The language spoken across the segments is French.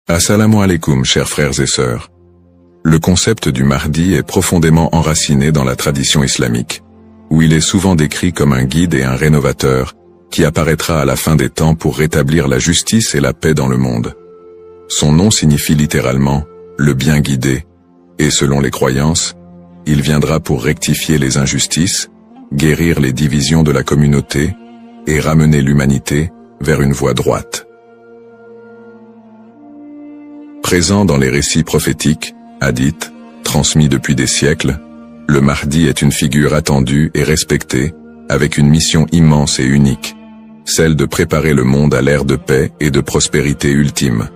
Assalamu alaikum, chers frères et sœurs. Le concept du Mahdi est profondément enraciné dans la tradition islamique, où il est souvent décrit comme un guide et un rénovateur, qui apparaîtra à la fin des temps pour rétablir la justice et la paix dans le monde. Son nom signifie littéralement « le bien guidé », et selon les croyances, il viendra pour rectifier les injustices, guérir les divisions de la communauté et ramener l'humanité vers une voie droite. Présent dans les récits prophétiques, hadiths, transmis depuis des siècles, le Mahdi est une figure attendue et respectée, avec une mission immense et unique, celle de préparer le monde à l'ère de paix et de prospérité ultime.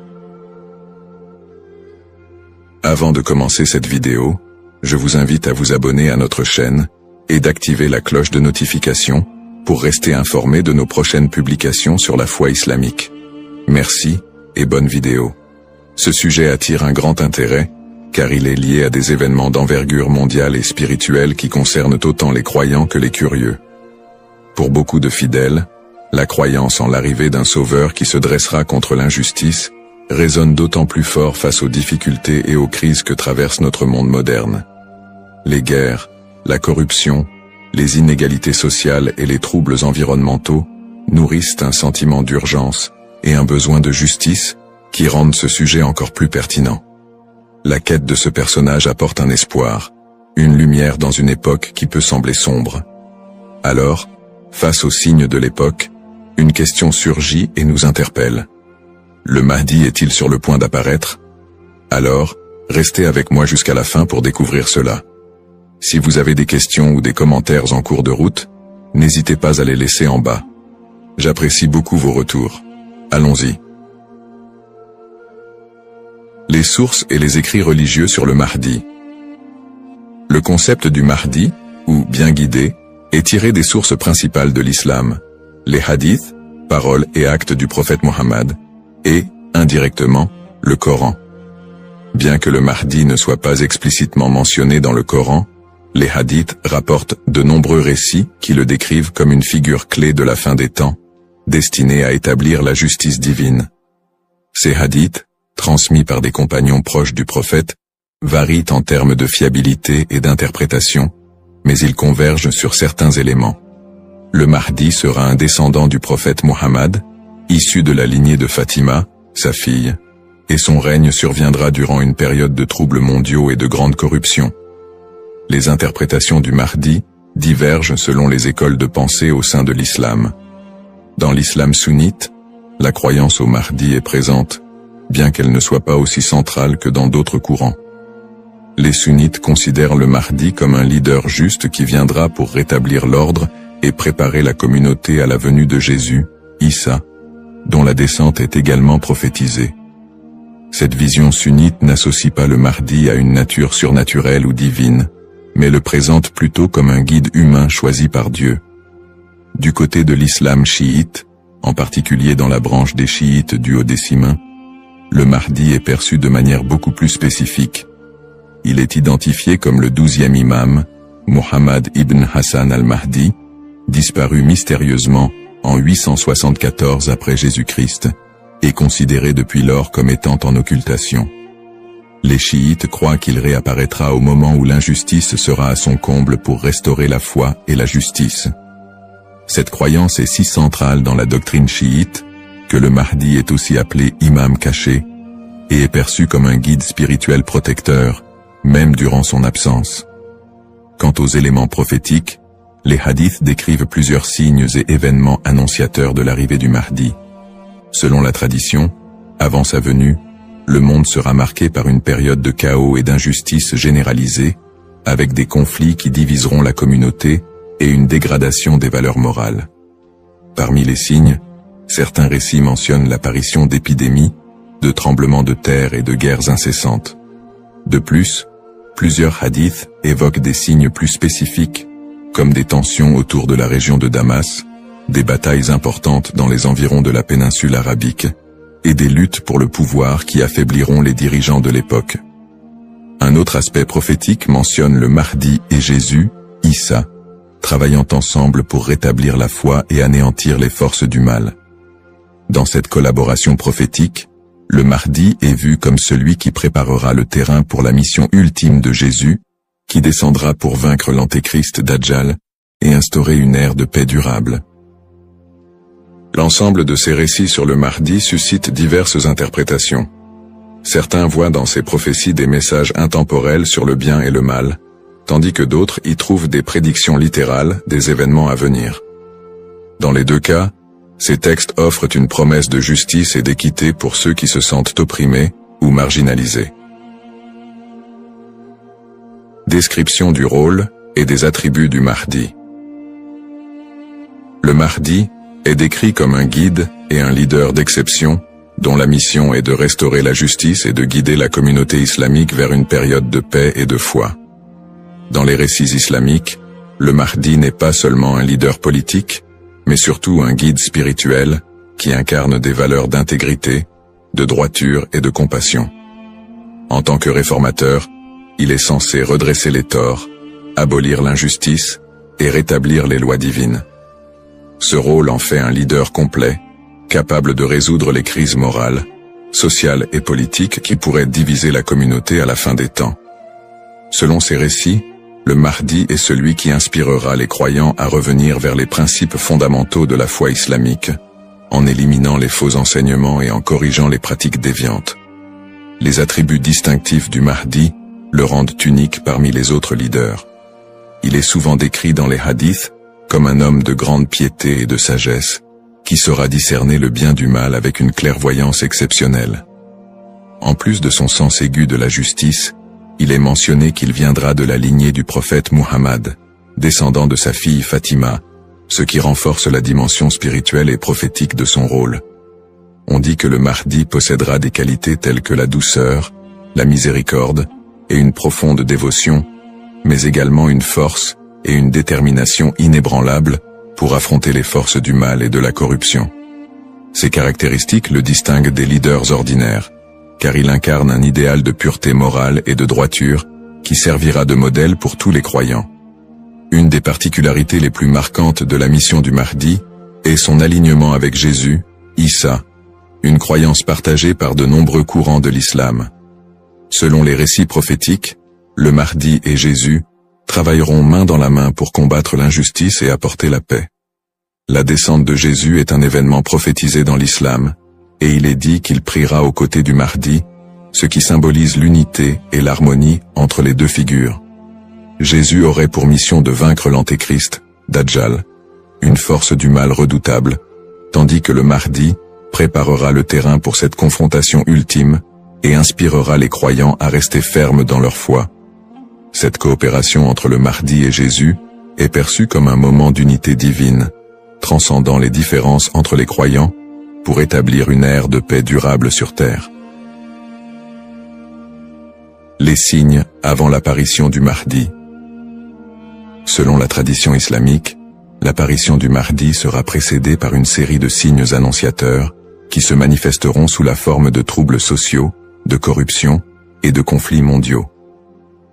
Avant de commencer cette vidéo, je vous invite à vous abonner à notre chaîne et d'activer la cloche de notification pour rester informé de nos prochaines publications sur la foi islamique. Merci et bonne vidéo. Ce sujet attire un grand intérêt, car il est lié à des événements d'envergure mondiale et spirituelle qui concernent autant les croyants que les curieux. Pour beaucoup de fidèles, la croyance en l'arrivée d'un sauveur qui se dressera contre l'injustice résonne d'autant plus fort face aux difficultés et aux crises que traverse notre monde moderne. Les guerres, la corruption, les inégalités sociales et les troubles environnementaux nourrissent un sentiment d'urgence et un besoin de justice qui rendent ce sujet encore plus pertinent. La quête de ce personnage apporte un espoir, une lumière dans une époque qui peut sembler sombre. Alors, face aux signes de l'époque, une question surgit et nous interpelle. Le Mahdi est-il sur le point d'apparaître? Alors, restez avec moi jusqu'à la fin pour découvrir cela. Si vous avez des questions ou des commentaires en cours de route, n'hésitez pas à les laisser en bas. J'apprécie beaucoup vos retours. Allons-y. Les sources et les écrits religieux sur le Mahdi. Le concept du Mahdi, ou bien guidé, est tiré des sources principales de l'islam, les hadiths, paroles et actes du prophète Mohammed, et, indirectement, le Coran. Bien que le Mahdi ne soit pas explicitement mentionné dans le Coran, les hadiths rapportent de nombreux récits qui le décrivent comme une figure clé de la fin des temps, destinée à établir la justice divine. Ces hadiths, transmis par des compagnons proches du prophète, varient en termes de fiabilité et d'interprétation, mais ils convergent sur certains éléments. Le Mahdi sera un descendant du prophète Mohammed, issu de la lignée de Fatima, sa fille, et son règne surviendra durant une période de troubles mondiaux et de grande corruption. Les interprétations du Mahdi divergent selon les écoles de pensée au sein de l'islam. Dans l'islam sunnite, la croyance au Mahdi est présente, bien qu'elle ne soit pas aussi centrale que dans d'autres courants. Les sunnites considèrent le Mahdi comme un leader juste qui viendra pour rétablir l'ordre et préparer la communauté à la venue de Jésus, Issa, dont la descente est également prophétisée. Cette vision sunnite n'associe pas le Mahdi à une nature surnaturelle ou divine, mais le présente plutôt comme un guide humain choisi par Dieu. Du côté de l'islam chiite, en particulier dans la branche des chiites duodécimains, le Mahdi est perçu de manière beaucoup plus spécifique. Il est identifié comme le 12e imam, Mohammed ibn Hassan al-Mahdi, disparu mystérieusement en 874 après Jésus-Christ, et considéré depuis lors comme étant en occultation. Les chiites croient qu'il réapparaîtra au moment où l'injustice sera à son comble pour restaurer la foi et la justice. Cette croyance est si centrale dans la doctrine chiite que le Mahdi est aussi appelé imam caché et est perçu comme un guide spirituel protecteur, même durant son absence. Quant aux éléments prophétiques, les hadiths décrivent plusieurs signes et événements annonciateurs de l'arrivée du Mahdi. Selon la tradition, avant sa venue, le monde sera marqué par une période de chaos et d'injustice généralisée, avec des conflits qui diviseront la communauté et une dégradation des valeurs morales. Parmi les signes, certains récits mentionnent l'apparition d'épidémies, de tremblements de terre et de guerres incessantes. De plus, plusieurs hadiths évoquent des signes plus spécifiques, comme des tensions autour de la région de Damas, des batailles importantes dans les environs de la péninsule arabique, et des luttes pour le pouvoir qui affaibliront les dirigeants de l'époque. Un autre aspect prophétique mentionne le Mahdi et Jésus, Issa, travaillant ensemble pour rétablir la foi et anéantir les forces du mal. Dans cette collaboration prophétique, le Mahdi est vu comme celui qui préparera le terrain pour la mission ultime de Jésus, qui descendra pour vaincre l'antéchrist Dajjal et instaurer une ère de paix durable. L'ensemble de ces récits sur le Mahdi suscite diverses interprétations. Certains voient dans ces prophéties des messages intemporels sur le bien et le mal, tandis que d'autres y trouvent des prédictions littérales des événements à venir. Dans les deux cas, ces textes offrent une promesse de justice et d'équité pour ceux qui se sentent opprimés ou marginalisés. Description du rôle et des attributs du Mahdi. Le Mahdi est décrit comme un guide et un leader d'exception, dont la mission est de restaurer la justice et de guider la communauté islamique vers une période de paix et de foi. Dans les récits islamiques, le Mahdi n'est pas seulement un leader politique, mais surtout un guide spirituel qui incarne des valeurs d'intégrité, de droiture et de compassion. En tant que réformateur, il est censé redresser les torts, abolir l'injustice et rétablir les lois divines. Ce rôle en fait un leader complet, capable de résoudre les crises morales, sociales et politiques qui pourraient diviser la communauté à la fin des temps. Selon ces récits, le Mahdi est celui qui inspirera les croyants à revenir vers les principes fondamentaux de la foi islamique, en éliminant les faux enseignements et en corrigeant les pratiques déviantes. Les attributs distinctifs du Mahdi le rendent unique parmi les autres leaders. Il est souvent décrit dans les hadiths comme un homme de grande piété et de sagesse, qui saura discerner le bien du mal avec une clairvoyance exceptionnelle. En plus de son sens aigu de la justice, il est mentionné qu'il viendra de la lignée du prophète Muhammad, descendant de sa fille Fatima, ce qui renforce la dimension spirituelle et prophétique de son rôle. On dit que le Mahdi possédera des qualités telles que la douceur, la miséricorde et une profonde dévotion, mais également une force et une détermination inébranlables pour affronter les forces du mal et de la corruption. Ces caractéristiques le distinguent des leaders ordinaires, car il incarne un idéal de pureté morale et de droiture qui servira de modèle pour tous les croyants. Une des particularités les plus marquantes de la mission du Mahdi est son alignement avec Jésus, Issa, une croyance partagée par de nombreux courants de l'islam. Selon les récits prophétiques, le Mahdi et Jésus travailleront main dans la main pour combattre l'injustice et apporter la paix. La descente de Jésus est un événement prophétisé dans l'islam, et il est dit qu'il priera aux côtés du Mahdi, ce qui symbolise l'unité et l'harmonie entre les deux figures. Jésus aurait pour mission de vaincre l'antéchrist, Dajjal, une force du mal redoutable, tandis que le Mahdi préparera le terrain pour cette confrontation ultime et inspirera les croyants à rester fermes dans leur foi. Cette coopération entre le Mahdi et Jésus est perçue comme un moment d'unité divine, transcendant les différences entre les croyants pour établir une ère de paix durable sur terre. Les signes avant l'apparition du Mahdi. Selon la tradition islamique, l'apparition du Mahdi sera précédée par une série de signes annonciateurs qui se manifesteront sous la forme de troubles sociaux, de corruption et de conflits mondiaux.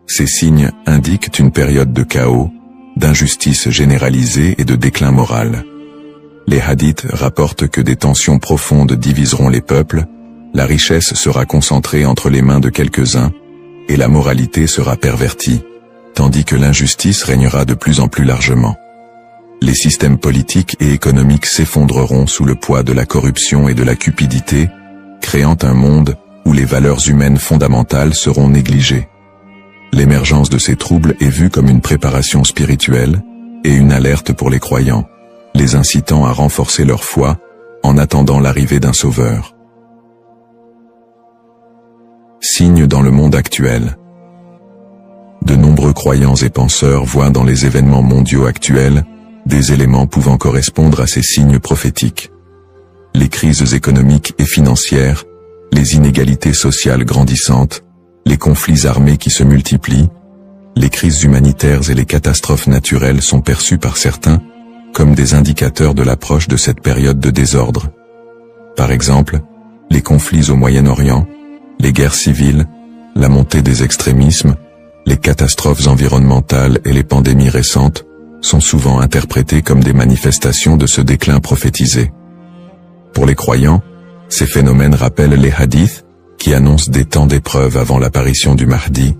Ces signes indiquent une période de chaos, d'injustice généralisée et de déclin moral. Les hadiths rapportent que des tensions profondes diviseront les peuples, la richesse sera concentrée entre les mains de quelques-uns, et la moralité sera pervertie, tandis que l'injustice régnera de plus en plus largement. Les systèmes politiques et économiques s'effondreront sous le poids de la corruption et de la cupidité, créant un monde où les valeurs humaines fondamentales seront négligées. L'émergence de ces troubles est vue comme une préparation spirituelle et une alerte pour les croyants, les incitant à renforcer leur foi en attendant l'arrivée d'un sauveur. Signes dans le monde actuel. De nombreux croyants et penseurs voient dans les événements mondiaux actuels des éléments pouvant correspondre à ces signes prophétiques. Les crises économiques et financières, les inégalités sociales grandissantes, les conflits armés qui se multiplient, les crises humanitaires et les catastrophes naturelles sont perçues par certains comme des indicateurs de l'approche de cette période de désordre. Par exemple, les conflits au Moyen-Orient, les guerres civiles, la montée des extrémismes, les catastrophes environnementales et les pandémies récentes sont souvent interprétés comme des manifestations de ce déclin prophétisé. Pour les croyants, Ces phénomènes rappellent les hadiths, qui annoncent des temps d'épreuve avant l'apparition du Mahdi,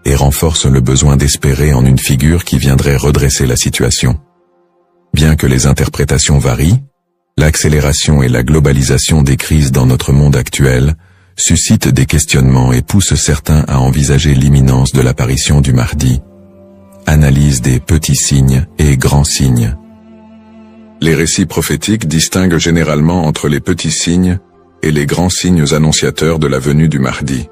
et renforcent le besoin d'espérer en une figure qui viendrait redresser la situation. Bien que les interprétations varient, l'accélération et la globalisation des crises dans notre monde actuel suscitent des questionnements et poussent certains à envisager l'imminence de l'apparition du Mahdi. Analyse des petits signes et grands signes. Les récits prophétiques distinguent généralement entre les petits signes et les grands signes annonciateurs de la venue du Mahdi.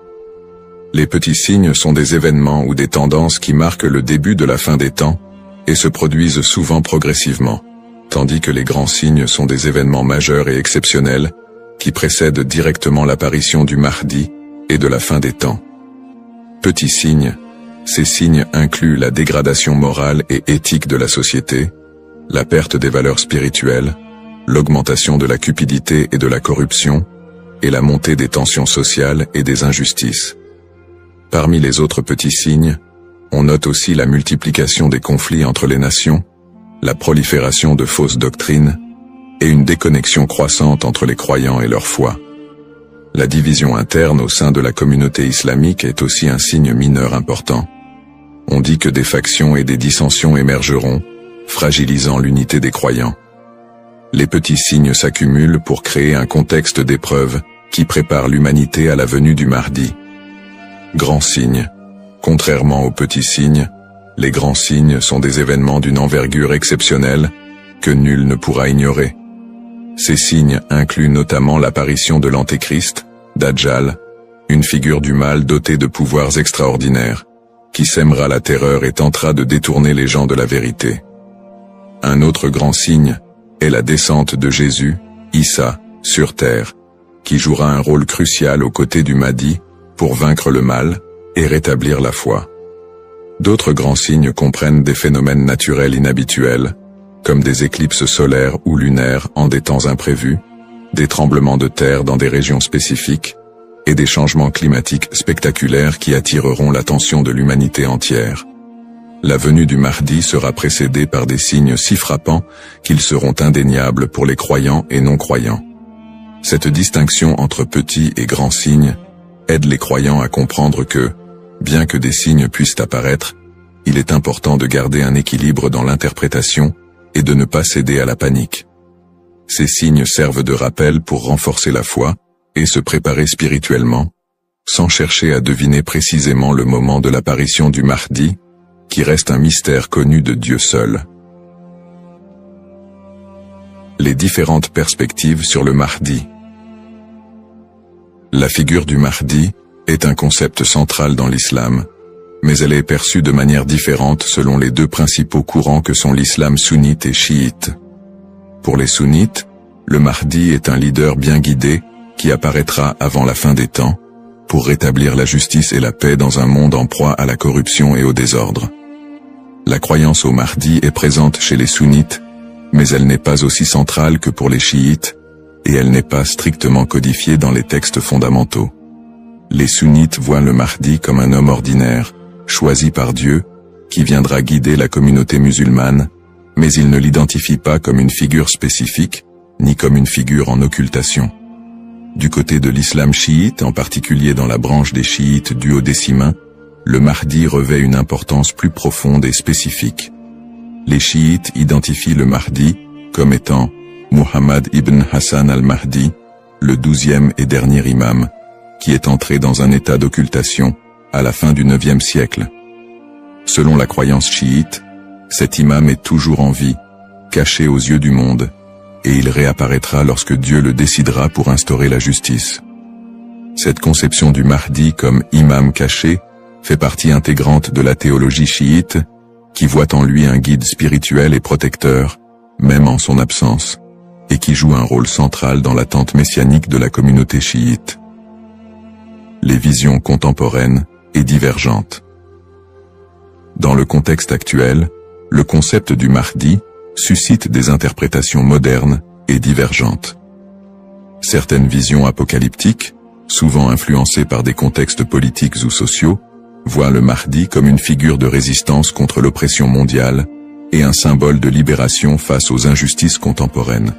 Les petits signes sont des événements ou des tendances qui marquent le début de la fin des temps et se produisent souvent progressivement, tandis que les grands signes sont des événements majeurs et exceptionnels qui précèdent directement l'apparition du Mahdi et de la fin des temps. Petits signes. Ces signes incluent la dégradation morale et éthique de la société, la perte des valeurs spirituelles, l'augmentation de la cupidité et de la corruption, et la montée des tensions sociales et des injustices. Parmi les autres petits signes, on note aussi la multiplication des conflits entre les nations, la prolifération de fausses doctrines, et une déconnexion croissante entre les croyants et leur foi. La division interne au sein de la communauté islamique est aussi un signe mineur important. On dit que des factions et des dissensions émergeront, fragilisant l'unité des croyants. Les petits signes s'accumulent pour créer un contexte d'épreuve qui prépare l'humanité à la venue du Mahdi. Grands signes. Contrairement aux petits signes, les grands signes sont des événements d'une envergure exceptionnelle que nul ne pourra ignorer. Ces signes incluent notamment l'apparition de l'Antéchrist, Dajjal, une figure du mal dotée de pouvoirs extraordinaires, qui sèmera la terreur et tentera de détourner les gens de la vérité. Un autre grand signe est la descente de Jésus, Issa, sur terre, qui jouera un rôle crucial aux côtés du Mahdi pour vaincre le mal et rétablir la foi. D'autres grands signes comprennent des phénomènes naturels inhabituels, comme des éclipses solaires ou lunaires en des temps imprévus, des tremblements de terre dans des régions spécifiques, et des changements climatiques spectaculaires qui attireront l'attention de l'humanité entière. La venue du Mahdi sera précédée par des signes si frappants qu'ils seront indéniables pour les croyants et non-croyants. Cette distinction entre petits et grands signes aide les croyants à comprendre que, bien que des signes puissent apparaître, il est important de garder un équilibre dans l'interprétation et de ne pas céder à la panique. Ces signes servent de rappel pour renforcer la foi et se préparer spirituellement, sans chercher à deviner précisément le moment de l'apparition du Mahdi, qui reste un mystère connu de Dieu seul. Les différentes perspectives sur le Mahdi. La figure du Mahdi est un concept central dans l'islam, mais elle est perçue de manière différente selon les deux principaux courants que sont l'islam sunnite et chiite. Pour les sunnites, le Mahdi est un leader bien guidé qui apparaîtra avant la fin des temps, pour rétablir la justice et la paix dans un monde en proie à la corruption et au désordre. La croyance au Mahdi est présente chez les sunnites, mais elle n'est pas aussi centrale que pour les chiites, et elle n'est pas strictement codifiée dans les textes fondamentaux. Les sunnites voient le Mahdi comme un homme ordinaire, choisi par Dieu, qui viendra guider la communauté musulmane, mais ils ne l'identifient pas comme une figure spécifique, ni comme une figure en occultation. Du côté de l'islam chiite, en particulier dans la branche des chiites duodécimains, le Mahdi revêt une importance plus profonde et spécifique. Les chiites identifient le Mahdi comme étant Muhammad ibn Hassan al-Mahdi, le 12e et dernier imam, qui est entré dans un état d'occultation à la fin du 9e siècle. Selon la croyance chiite, cet imam est toujours en vie, caché aux yeux du monde, et il réapparaîtra lorsque Dieu le décidera pour instaurer la justice. Cette conception du Mahdi comme imam caché fait partie intégrante de la théologie chiite, qui voit en lui un guide spirituel et protecteur, même en son absence, et qui joue un rôle central dans l'attente messianique de la communauté chiite. Les visions contemporaines et divergentes. Dans le contexte actuel, le concept du Mahdi suscite des interprétations modernes et divergentes. Certaines visions apocalyptiques, souvent influencées par des contextes politiques ou sociaux, voient le Mahdi comme une figure de résistance contre l'oppression mondiale et un symbole de libération face aux injustices contemporaines.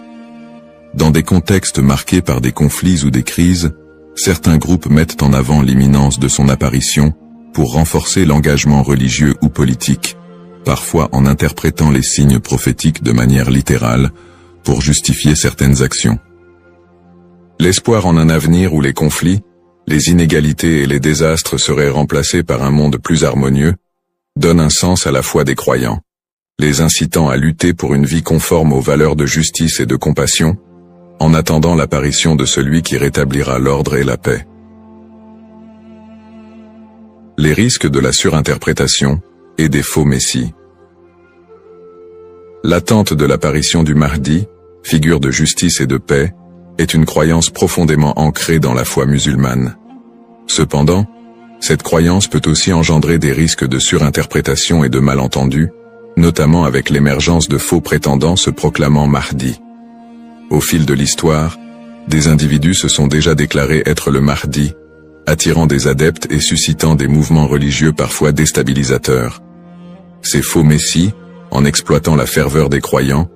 Dans des contextes marqués par des conflits ou des crises, certains groupes mettent en avant l'imminence de son apparition pour renforcer l'engagement religieux ou politique, parfois en interprétant les signes prophétiques de manière littérale pour justifier certaines actions. L'espoir en un avenir où les conflits, les inégalités et les désastres seraient remplacés par un monde plus harmonieux, donne un sens à la foi des croyants, les incitant à lutter pour une vie conforme aux valeurs de justice et de compassion, en attendant l'apparition de celui qui rétablira l'ordre et la paix. Les risques de la surinterprétation et des faux messies. L'attente de l'apparition du Mahdi, figure de justice et de paix, est une croyance profondément ancrée dans la foi musulmane. Cependant, cette croyance peut aussi engendrer des risques de surinterprétation et de malentendus, notamment avec l'émergence de faux prétendants se proclamant Mahdi. Au fil de l'histoire, des individus se sont déjà déclarés être le Mahdi, attirant des adeptes et suscitant des mouvements religieux parfois déstabilisateurs. Ces faux messies, en exploitant la ferveur des croyants,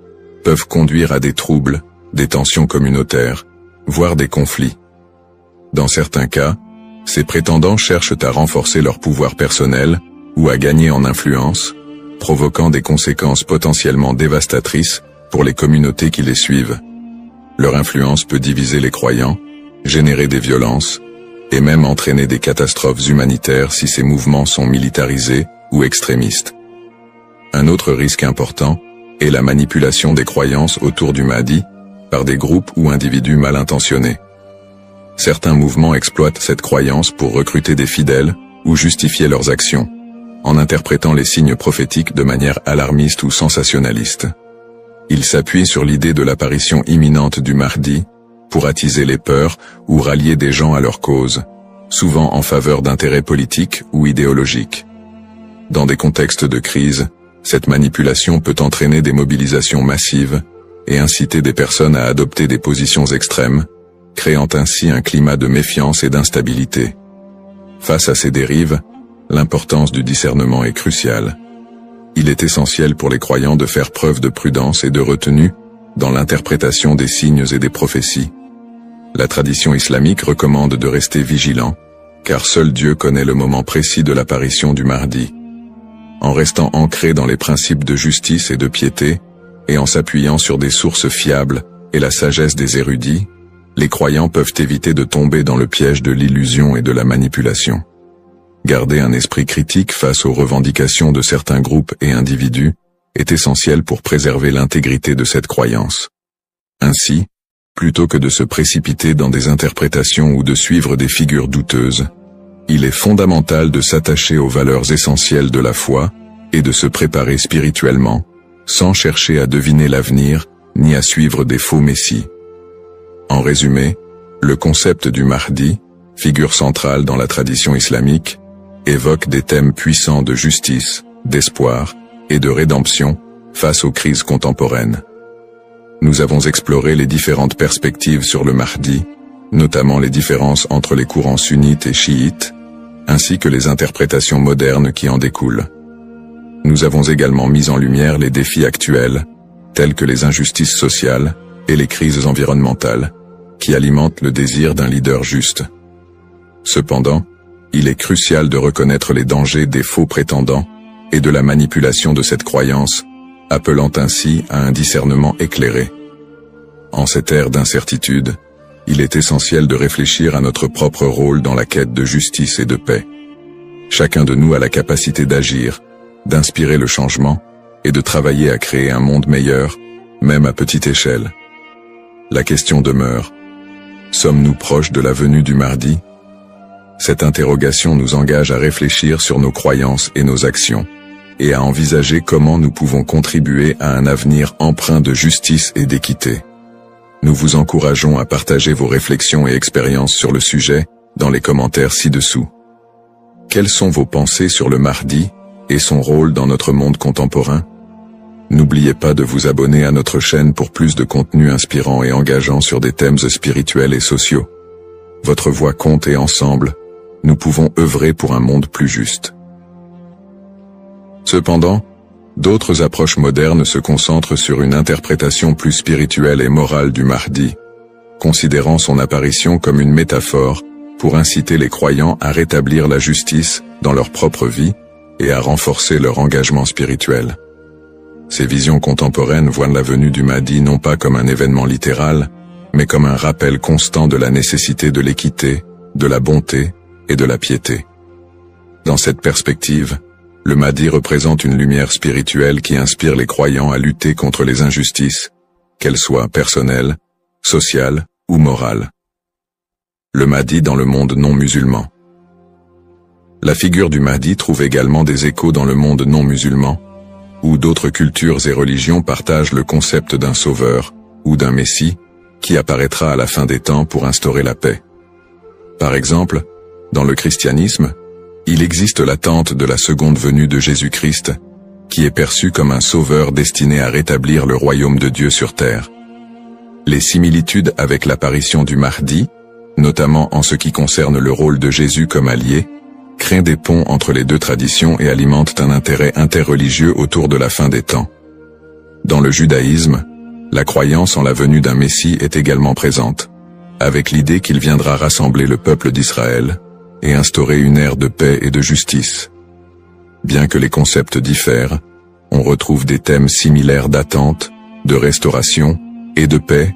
peuvent conduire à des troubles, des tensions communautaires, voire des conflits. Dans certains cas, ces prétendants cherchent à renforcer leur pouvoir personnel ou à gagner en influence, provoquant des conséquences potentiellement dévastatrices pour les communautés qui les suivent. Leur influence peut diviser les croyants, générer des violences, et même entraîner des catastrophes humanitaires si ces mouvements sont militarisés ou extrémistes. Un autre risque important est la manipulation des croyances autour du Mahdi par des groupes ou individus mal intentionnés. Certains mouvements exploitent cette croyance pour recruter des fidèles ou justifier leurs actions, en interprétant les signes prophétiques de manière alarmiste ou sensationnaliste. Ils s'appuient sur l'idée de l'apparition imminente du Mahdi pour attiser les peurs ou rallier des gens à leur cause, souvent en faveur d'intérêts politiques ou idéologiques. Dans des contextes de crise, cette manipulation peut entraîner des mobilisations massives et inciter des personnes à adopter des positions extrêmes, créant ainsi un climat de méfiance et d'instabilité. Face à ces dérives, l'importance du discernement est cruciale. Il est essentiel pour les croyants de faire preuve de prudence et de retenue dans l'interprétation des signes et des prophéties. La tradition islamique recommande de rester vigilant, car seul Dieu connaît le moment précis de l'apparition du Mahdi. En restant ancré dans les principes de justice et de piété, et en s'appuyant sur des sources fiables et la sagesse des érudits, les croyants peuvent éviter de tomber dans le piège de l'illusion et de la manipulation. Garder un esprit critique face aux revendications de certains groupes et individus est essentiel pour préserver l'intégrité de cette croyance. Ainsi, plutôt que de se précipiter dans des interprétations ou de suivre des figures douteuses, il est fondamental de s'attacher aux valeurs essentielles de la foi et de se préparer spirituellement, sans chercher à deviner l'avenir ni à suivre des faux messies. En résumé, le concept du Mahdi, figure centrale dans la tradition islamique, évoque des thèmes puissants de justice, d'espoir et de rédemption face aux crises contemporaines. Nous avons exploré les différentes perspectives sur le Mahdi, notamment les différences entre les courants sunnites et chiites, ainsi que les interprétations modernes qui en découlent. Nous avons également mis en lumière les défis actuels, tels que les injustices sociales et les crises environnementales, qui alimentent le désir d'un leader juste. Cependant, il est crucial de reconnaître les dangers des faux prétendants et de la manipulation de cette croyance, appelant ainsi à un discernement éclairé. En cette ère d'incertitude, il est essentiel de réfléchir à notre propre rôle dans la quête de justice et de paix. Chacun de nous a la capacité d'agir, d'inspirer le changement et de travailler à créer un monde meilleur, même à petite échelle. La question demeure: sommes-nous proches de la venue du Mahdi? Cette interrogation nous engage à réfléchir sur nos croyances et nos actions, et à envisager comment nous pouvons contribuer à un avenir empreint de justice et d'équité. Nous vous encourageons à partager vos réflexions et expériences sur le sujet dans les commentaires ci-dessous. Quelles sont vos pensées sur le Mahdi et son rôle dans notre monde contemporain? N'oubliez pas de vous abonner à notre chaîne pour plus de contenu inspirant et engageant sur des thèmes spirituels et sociaux. Votre voix compte et ensemble, nous pouvons œuvrer pour un monde plus juste. Cependant, D'autres approches modernes se concentrent sur une interprétation plus spirituelle et morale du Mahdi, considérant son apparition comme une métaphore pour inciter les croyants à rétablir la justice dans leur propre vie et à renforcer leur engagement spirituel. Ces visions contemporaines voient la venue du Mahdi non pas comme un événement littéral, mais comme un rappel constant de la nécessité de l'équité, de la bonté et de la piété. Dans cette perspective, le Mahdi représente une lumière spirituelle qui inspire les croyants à lutter contre les injustices, qu'elles soient personnelles, sociales ou morales. Le Mahdi dans le monde non musulman. La figure du Mahdi trouve également des échos dans le monde non musulman, où d'autres cultures et religions partagent le concept d'un sauveur ou d'un messie qui apparaîtra à la fin des temps pour instaurer la paix. Par exemple, dans le christianisme, il existe l'attente de la seconde venue de Jésus-Christ, qui est perçu comme un sauveur destiné à rétablir le royaume de Dieu sur terre. Les similitudes avec l'apparition du Mahdi, notamment en ce qui concerne le rôle de Jésus comme allié, créent des ponts entre les deux traditions et alimentent un intérêt interreligieux autour de la fin des temps. Dans le judaïsme, la croyance en la venue d'un Messie est également présente, avec l'idée qu'il viendra rassembler le peuple d'Israël et instaurer une ère de paix et de justice. Bien que les concepts diffèrent, on retrouve des thèmes similaires d'attente, de restauration et de paix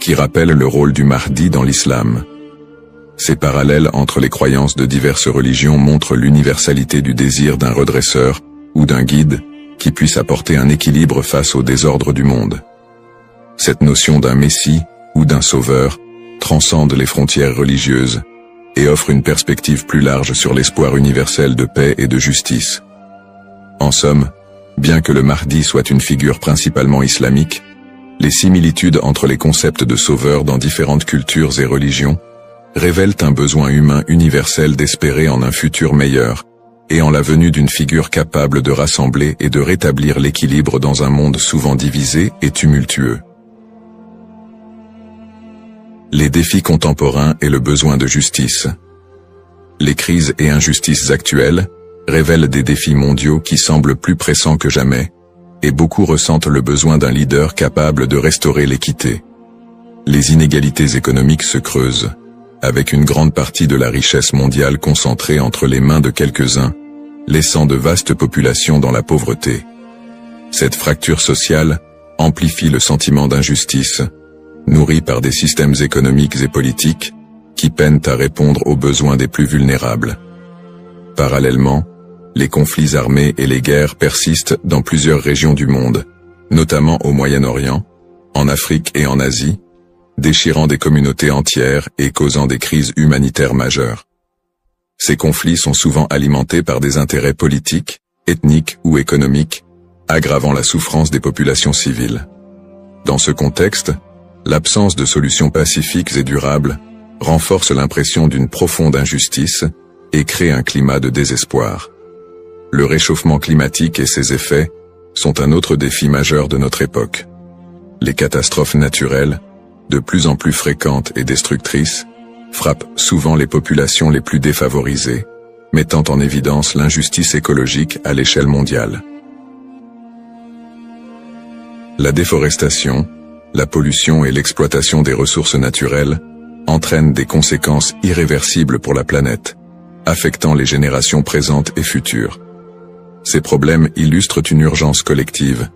qui rappellent le rôle du Mahdi dans l'islam. Ces parallèles entre les croyances de diverses religions montrent l'universalité du désir d'un redresseur ou d'un guide qui puisse apporter un équilibre face au désordre du monde. Cette notion d'un messie ou d'un sauveur transcende les frontières religieuses et offre une perspective plus large sur l'espoir universel de paix et de justice. En somme, bien que le Mahdi soit une figure principalement islamique, les similitudes entre les concepts de sauveur dans différentes cultures et religions révèlent un besoin humain universel d'espérer en un futur meilleur, et en la venue d'une figure capable de rassembler et de rétablir l'équilibre dans un monde souvent divisé et tumultueux. Les défis contemporains et le besoin de justice. Les crises et injustices actuelles révèlent des défis mondiaux qui semblent plus pressants que jamais, et beaucoup ressentent le besoin d'un leader capable de restaurer l'équité. Les inégalités économiques se creusent, avec une grande partie de la richesse mondiale concentrée entre les mains de quelques-uns, laissant de vastes populations dans la pauvreté. Cette fracture sociale amplifie le sentiment d'injustice, nourri par des systèmes économiques et politiques qui peinent à répondre aux besoins des plus vulnérables. Parallèlement, les conflits armés et les guerres persistent dans plusieurs régions du monde, notamment au Moyen-Orient, en Afrique et en Asie, déchirant des communautés entières et causant des crises humanitaires majeures. Ces conflits sont souvent alimentés par des intérêts politiques, ethniques ou économiques, aggravant la souffrance des populations civiles. Dans ce contexte, l'absence de solutions pacifiques et durables renforce l'impression d'une profonde injustice et crée un climat de désespoir. Le réchauffement climatique et ses effets sont un autre défi majeur de notre époque. Les catastrophes naturelles, de plus en plus fréquentes et destructrices, frappent souvent les populations les plus défavorisées, mettant en évidence l'injustice écologique à l'échelle mondiale. La déforestation, la pollution et l'exploitation des ressources naturelles entraînent des conséquences irréversibles pour la planète, affectant les générations présentes et futures. Ces problèmes illustrent une urgence collective,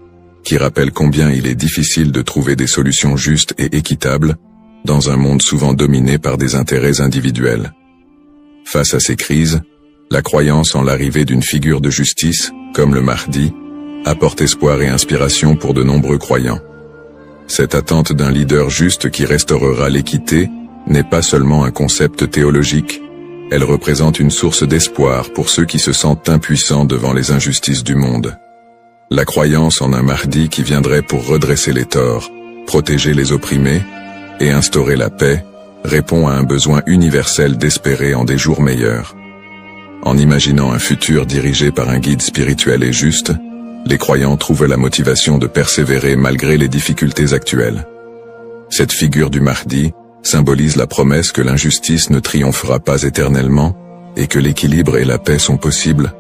qui rappelle combien il est difficile de trouver des solutions justes et équitables dans un monde souvent dominé par des intérêts individuels. Face à ces crises, la croyance en l'arrivée d'une figure de justice, comme le Mahdi, apporte espoir et inspiration pour de nombreux croyants. Cette attente d'un leader juste qui restaurera l'équité n'est pas seulement un concept théologique, elle représente une source d'espoir pour ceux qui se sentent impuissants devant les injustices du monde. La croyance en un Mahdi qui viendrait pour redresser les torts, protéger les opprimés et instaurer la paix répond à un besoin universel d'espérer en des jours meilleurs. En imaginant un futur dirigé par un guide spirituel et juste, les croyants trouvent la motivation de persévérer malgré les difficultés actuelles. Cette figure du Mahdi symbolise la promesse que l'injustice ne triomphera pas éternellement et que l'équilibre et la paix sont possibles,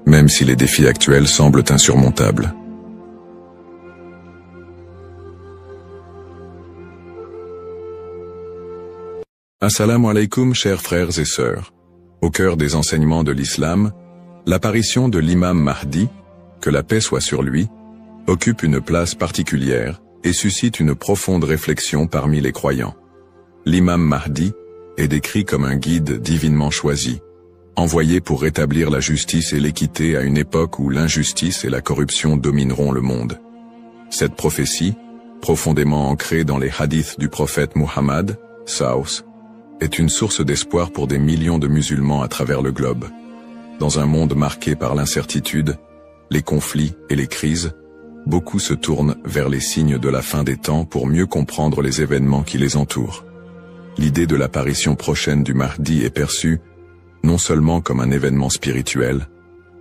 même si les défis actuels semblent insurmontables. Assalamu alaikum, chers frères et sœurs. Au cœur des enseignements de l'islam, l'apparition de l'imam Mahdi, que la paix soit sur lui, occupe une place particulière et suscite une profonde réflexion parmi les croyants. L'imam Mahdi est décrit comme un guide divinement choisi, envoyé pour rétablir la justice et l'équité à une époque où l'injustice et la corruption domineront le monde. Cette prophétie, profondément ancrée dans les hadiths du prophète Muhammad, Saus, est une source d'espoir pour des millions de musulmans à travers le globe. Dans un monde marqué par l'incertitude, les conflits et les crises, beaucoup se tournent vers les signes de la fin des temps pour mieux comprendre les événements qui les entourent. L'idée de l'apparition prochaine du Mahdi est perçue non seulement comme un événement spirituel,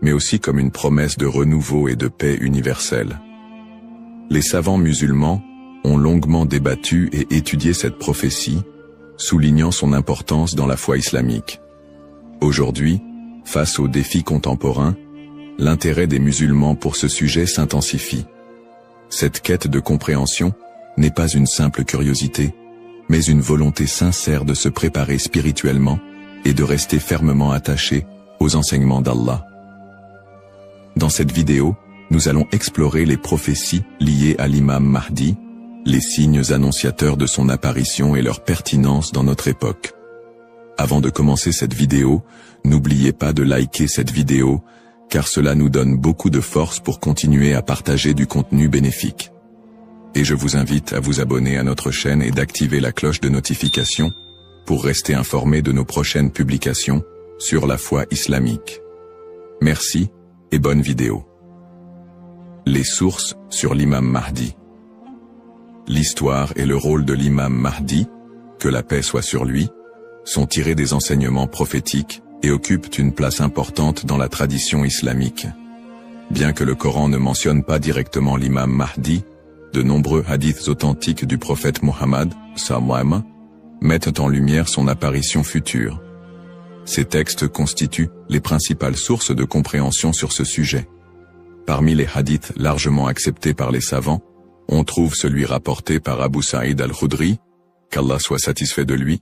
mais aussi comme une promesse de renouveau et de paix universelle. Les savants musulmans ont longuement débattu et étudié cette prophétie, soulignant son importance dans la foi islamique. Aujourd'hui, face aux défis contemporains, l'intérêt des musulmans pour ce sujet s'intensifie. Cette quête de compréhension n'est pas une simple curiosité, mais une volonté sincère de se préparer spirituellement et de rester fermement attaché aux enseignements d'Allah. Dans cette vidéo, nous allons explorer les prophéties liées à l'imam Mahdi, les signes annonciateurs de son apparition et leur pertinence dans notre époque. Avant de commencer cette vidéo, n'oubliez pas de liker cette vidéo, car cela nous donne beaucoup de force pour continuer à partager du contenu bénéfique. Et je vous invite à vous abonner à notre chaîne et d'activer la cloche de notification pour rester informé de nos prochaines publications sur la foi islamique. Merci et bonne vidéo. Les sources sur l'imam Mahdi. L'histoire et le rôle de l'imam Mahdi, que la paix soit sur lui, sont tirés des enseignements prophétiques et occupent une place importante dans la tradition islamique. Bien que le Coran ne mentionne pas directement l'imam Mahdi, de nombreux hadiths authentiques du prophète Muhammad, sallam, mettent en lumière son apparition future. Ces textes constituent les principales sources de compréhension sur ce sujet. Parmi les hadiths largement acceptés par les savants, on trouve celui rapporté par Abu Saïd al-Khudri, qu'Allah soit satisfait de lui,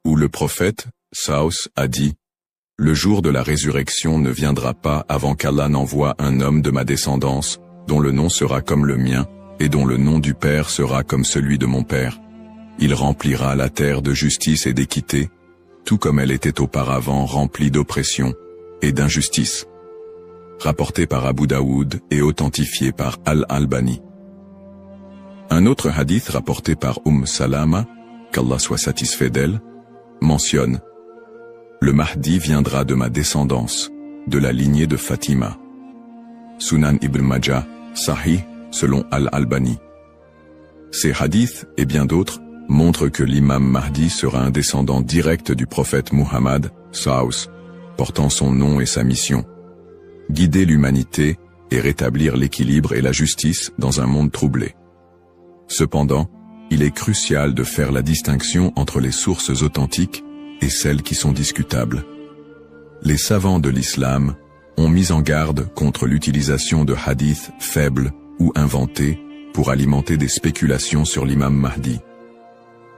où le prophète, Saus, a dit « Le jour de la résurrection ne viendra pas avant qu'Allah n'envoie un homme de ma descendance, dont le nom sera comme le mien, et dont le nom du Père sera comme celui de mon Père. Il remplira la terre de justice et d'équité, tout comme elle était auparavant remplie d'oppression et d'injustice. » Rapporté par Abu Daoud et authentifié par Al-Albani. Un autre hadith rapporté par Salama, qu'Allah soit satisfait d'elle, mentionne « Le Mahdi viendra de ma descendance, de la lignée de Fatima. » Sunan Ibn Majah, Sahih, selon Al-Albani. Ces hadiths, et bien d'autres, montrent que l'imam Mahdi sera un descendant direct du prophète Muhammad, Saus, portant son nom et sa mission. Guider l'humanité et rétablir l'équilibre et la justice dans un monde troublé. Cependant, il est crucial de faire la distinction entre les sources authentiques et celles qui sont discutables. Les savants de l'islam ont mis en garde contre l'utilisation de hadiths faibles ou inventés pour alimenter des spéculations sur l'imam Mahdi.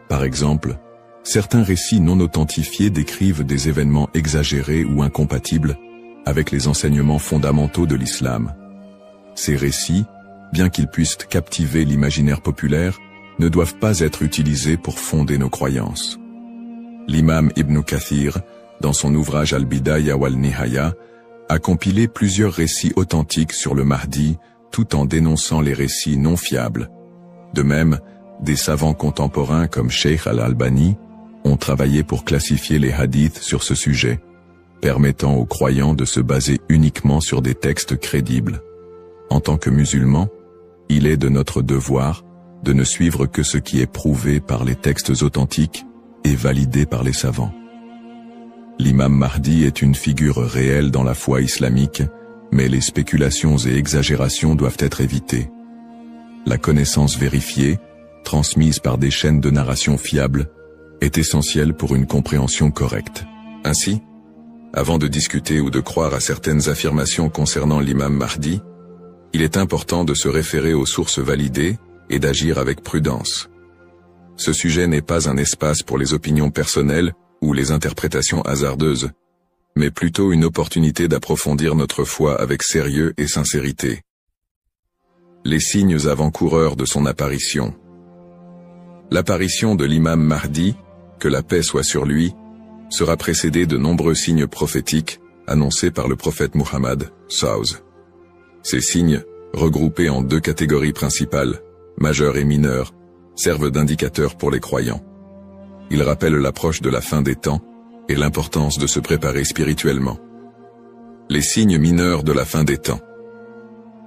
Par exemple, certains récits non authentifiés décrivent des événements exagérés ou incompatibles avec les enseignements fondamentaux de l'islam. Ces récits, bien qu'ils puissent captiver l'imaginaire populaire, ne doivent pas être utilisés pour fonder nos croyances. L'imam Ibn Kathir, dans son ouvrage Al-Bidaya wal-Nihaya, a compilé plusieurs récits authentiques sur le Mahdi, tout en dénonçant les récits non fiables. De même, des savants contemporains comme Sheikh Al-Albani ont travaillé pour classifier les hadiths sur ce sujet, permettant aux croyants de se baser uniquement sur des textes crédibles. En tant que musulmans, il est de notre devoir de ne suivre que ce qui est prouvé par les textes authentiques et validé par les savants. L'imam Mahdi est une figure réelle dans la foi islamique, mais les spéculations et exagérations doivent être évitées. La connaissance vérifiée, transmise par des chaînes de narration fiables, est essentielle pour une compréhension correcte. Ainsi, Avant de discuter ou de croire à certaines affirmations concernant l'imam Mahdi, il est important de se référer aux sources validées et d'agir avec prudence. Ce sujet n'est pas un espace pour les opinions personnelles ou les interprétations hasardeuses, mais plutôt une opportunité d'approfondir notre foi avec sérieux et sincérité. Les signes avant-coureurs de son apparition. L'apparition de l'imam Mahdi, que la paix soit sur lui, sera précédée de nombreux signes prophétiques annoncés par le prophète Muhammad, SAW. Ces signes, regroupés en deux catégories principales, majeurs et mineurs, servent d'indicateurs pour les croyants. Ils rappellent l'approche de la fin des temps et l'importance de se préparer spirituellement. Les signes mineurs de la fin des temps.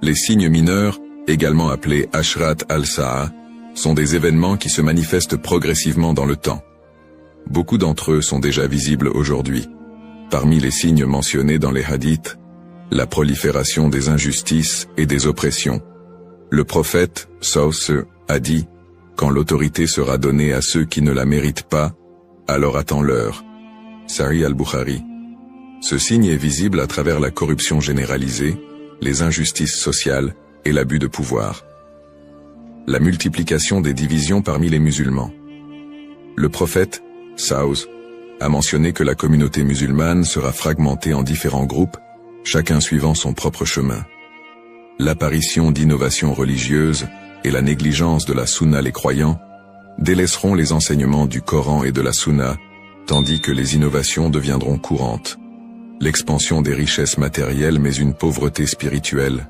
Les signes mineurs, également appelés Ashrat al-Sa'a, sont des événements qui se manifestent progressivement dans le temps. Beaucoup d'entre eux sont déjà visibles aujourd'hui. Parmi les signes mentionnés dans les hadiths, la prolifération des injustices et des oppressions. Le prophète, SAW, a dit « Quand l'autorité sera donnée à ceux qui ne la méritent pas, alors attends-leur » Sahih al-Bukhari. Ce signe est visible à travers la corruption généralisée, les injustices sociales et l'abus de pouvoir. La multiplication des divisions parmi les musulmans. Le prophète, SAW, a mentionné que la communauté musulmane sera fragmentée en différents groupes, chacun suivant son propre chemin. L'apparition d'innovations religieuses et la négligence de la sunna les croyants délaisseront les enseignements du Coran et de la sunna, tandis que les innovations deviendront courantes. L'expansion des richesses matérielles mais une pauvreté spirituelle.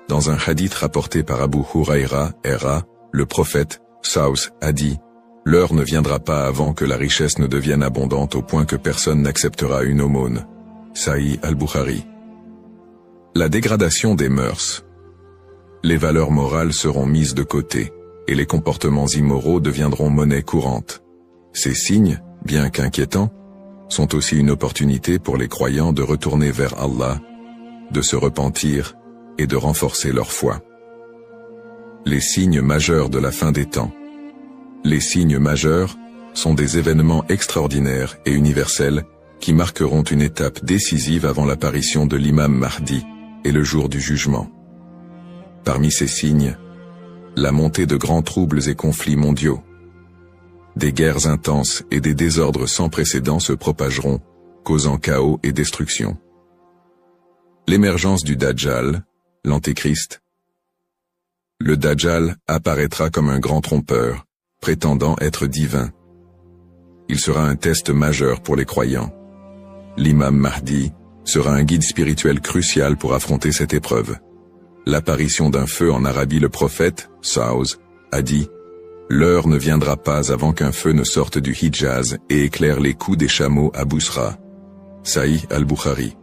Dans un hadith rapporté par Abu Huraira, R.A., le prophète, SAW, a dit « L'heure ne viendra pas avant que la richesse ne devienne abondante au point que personne n'acceptera une aumône. » Sahih al-Bukhari. La dégradation des mœurs. Les valeurs morales seront mises de côté, et les comportements immoraux deviendront monnaie courante. Ces signes, bien qu'inquiétants, sont aussi une opportunité pour les croyants de retourner vers Allah, de se repentir et de renforcer leur foi. Les signes majeurs de la fin des temps. Les signes majeurs sont des événements extraordinaires et universels qui marqueront une étape décisive avant l'apparition de l'imam Mahdi et le jour du jugement. Parmi ces signes, la montée de grands troubles et conflits mondiaux. Des guerres intenses et des désordres sans précédent se propageront, causant chaos et destruction. L'émergence du Dajjal, l'Antéchrist. Le Dajjal apparaîtra comme un grand trompeur, prétendant être divin. Il sera un test majeur pour les croyants. L'imam Mahdi sera un guide spirituel crucial pour affronter cette épreuve. L'apparition d'un feu en Arabie. Le prophète, SAW, a dit « L'heure ne viendra pas avant qu'un feu ne sorte du Hijaz et éclaire les coups des chameaux à Bousra. » Sahih al-Bukhari.